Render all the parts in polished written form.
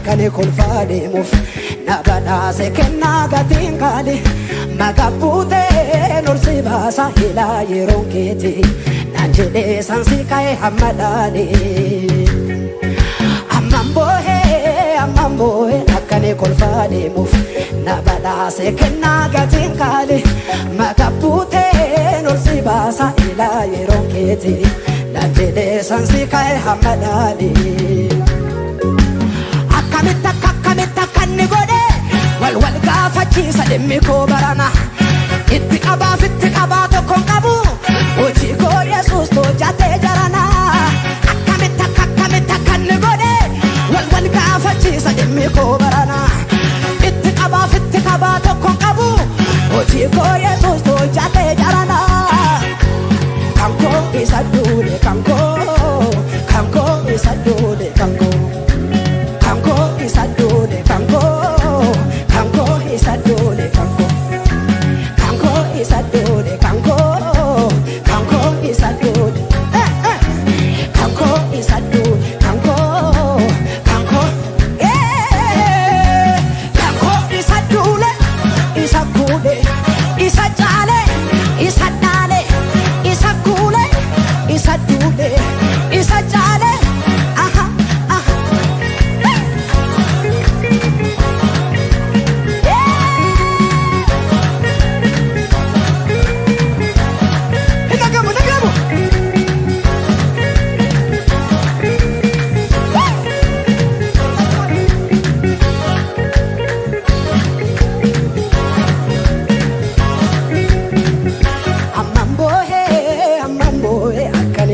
akkani kolfaadeemuuf na badhaase kennaa gatiin kaali magabuutee norsi baasa ilaa yeroon keeti naan jedhee sansi ka'e hamma dhaale amman boo'ee akkani kolfaadeemuuf na badhaase kennaa gatiin kaali magabuutee norsi baasa ilaa yeroon keeti naan jedhee sansi ka'e hamma dhaale akkamitta kanni godhe wal gaafachiisa dhimmi koo barana itti qabaa tokkoon qabu hojii koo Yesuus hojjatee jarana akkamitta kanni godhe wal gaafachiisa dhimmi koo barana itti qabaa tokkoon qabu hojii koo Yesuus hojjatee jarana kankoo isa duule kankoo isa duule kankoo isa duule kanko isa duule kanko isa duule kanko isa duule isa duule kanko isa duule isa kuule isa jaale isa daale isa kuule isa duule isa jaale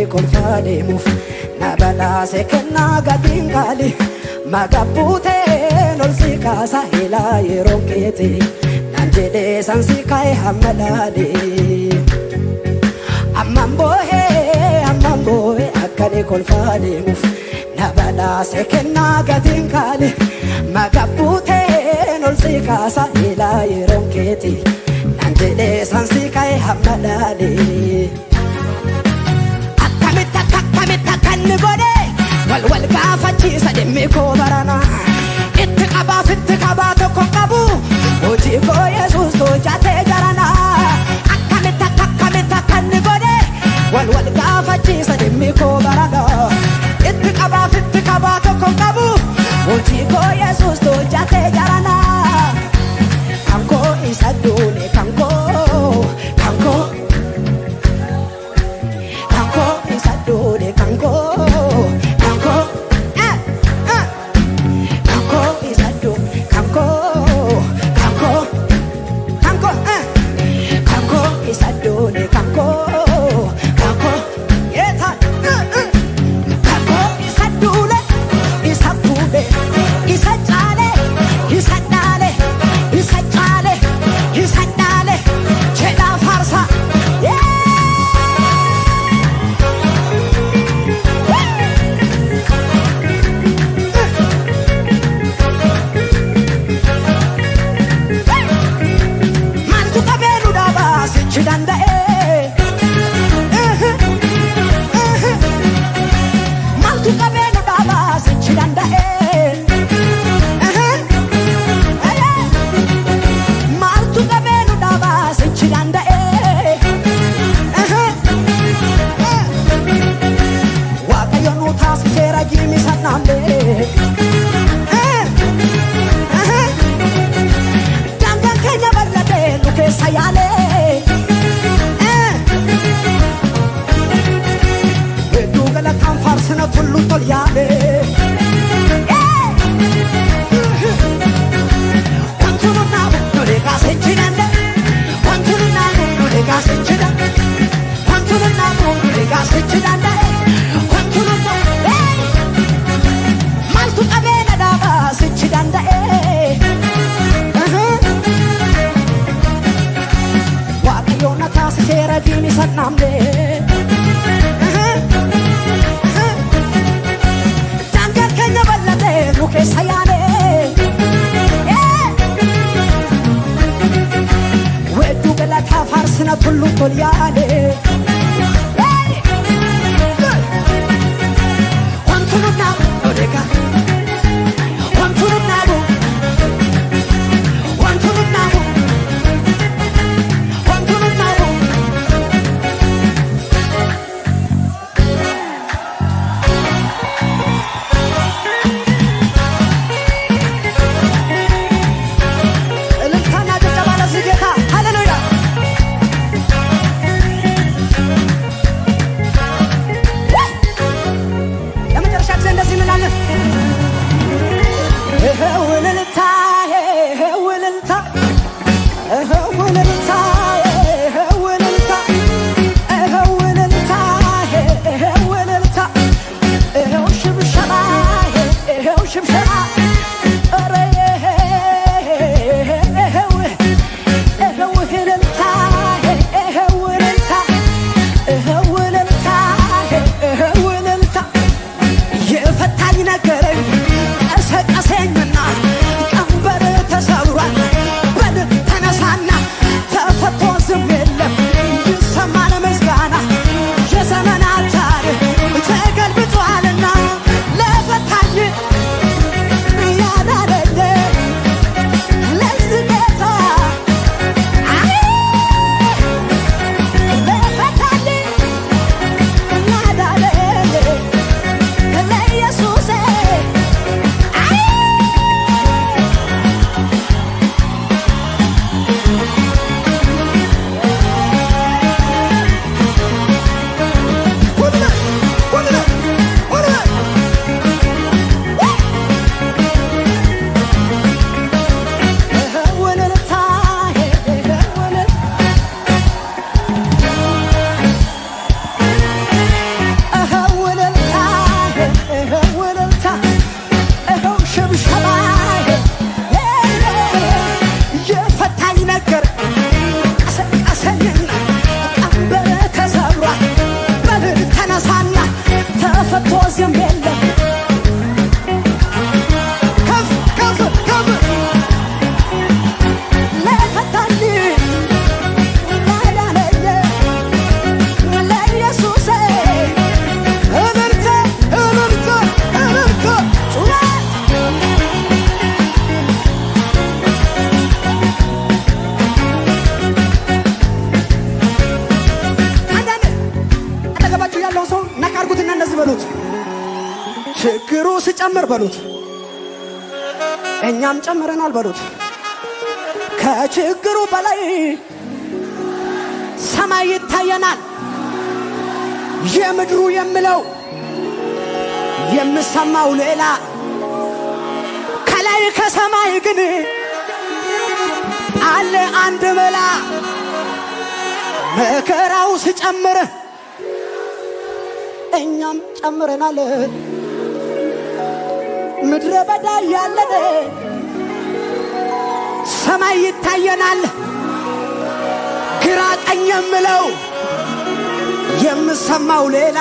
kolfaadeemuuf na badhaase kennaa gatiin kaali magabuutee norsi kaasa ilaa yeroon keeti naan jedhee sansi ka'e hamma dhaale amman boo'ee akkani kolfaadeemuuf na badhaase kennaa gatiin kaali magabuutee norsi kaasa ilaa yeroon keeti naan jedhee sansi ka'e hamma dhaale akkamitta kanni godhe wal gaafachiisa dhimmi koo barana itti qabaa tokkoon qabu hojii koo Yesuus hojjatee jarana akkamitta kanni godhe wal gaafachiisa dhimmi koo barana itti qabaa tokkoon qabu hojii koo Yesuus hojjatee jarana kankoo isa duule kankoo isa duule kanko isa duule kanko isa duule kanko yeta kanko isa duule isa pude isa jaale isa daale isa jaale isa daale cheda farsa farsina tullu tolyaale wantu nuna odeka wantu ሸባይ የፈታኝ ነገር ቀሰቀሰኝና ቀንበር ተሰብሯል። በል ተነሳና ተፈቶ ዝም የለም ከፍ ከፍ ከፍ ለፈታኝ ላዳነኝ ለኢየሱሴ እልልታ እልልታ እልልታ ጩኸት አጠገባችሁ ያለው ሰው ነካ አድርጉትና እንደዚህ በሉት፣ ችግሩ ሲጨምር በሉት፣ እኛም ጨምረናል በሉት። ከችግሩ በላይ ሰማይ ይታየናል። የምድሩ የምለው የምሰማው ሌላ፣ ከላይ ከሰማይ ግን አለ አንድ መላ። መከራው ሲጨምር እኛም ጨምረናል። ምድረ በዳ ያለን ሰማይ ይታየናል። ግራ ቀኝ የምለው የምሰማው ሌላ፣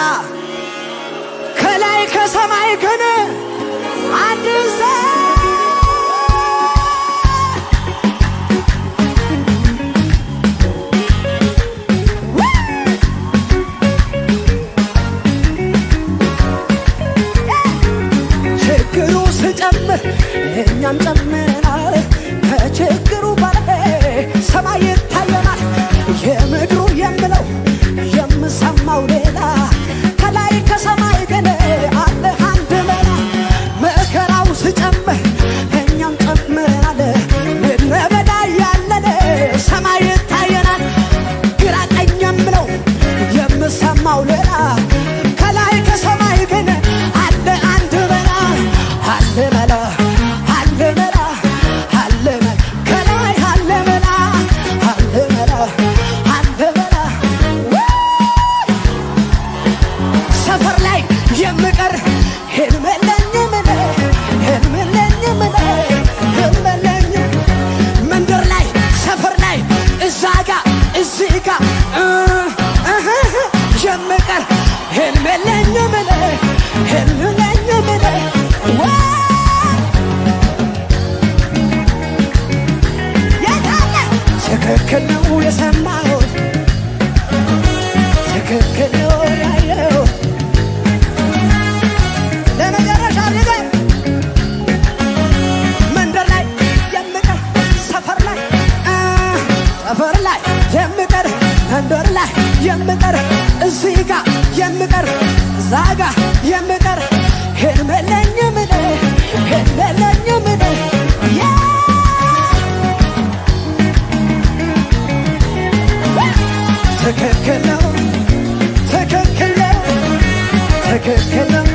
ከላይ ከሰማይ ግን አንድ ችግሩ ሲጨምር እኛም ጨምረናል። ከችግሩ በላይ ሰማይ ይታየናል። የምድሩ የምለው የምሰማው ሌላ፣ ከላይ ከሰማይ ግን አለ አንድ መላ። መከራው ሲጨምር እኛም ጨምረናል። ምድረ በዳ ያለን ሰማይ ይታየናል። ግራ ቀኝ የምለው የምሰማው ሌላ፣ ከላይ ከሰማይ ግን አለ አንድ መላ። አለ መላ አለ መላ አለ መላ ከላይ አለ መላ አለ መላ አለ መላ። ሰፈር ላይ የምቀር ህልም የለኝም እኔ ህልም የለኝም እኔ ህልም የለኝም። መንደር ላይ ሰፈር ላይ እዛ ጋ እዚህ ጋ የምቀር ህልም የለኝም እኔ ህልም የለኝም እኔ። ትክክል ነው የሰማሁት፣ ትክክል ነው ያየሁት። ለመጨረሻ ጊዜ መንደር ላይ የምቀር ሰፈር ላይ የምቀር መንደር ላይ የምቀር እዚህ ጋ የምቀር እዛ ጋ የምቀር ህልም የለኝም እኔ ህልም የለኝም እኔ። ትክክል ነው ትክክል ነው ትክክል ነው።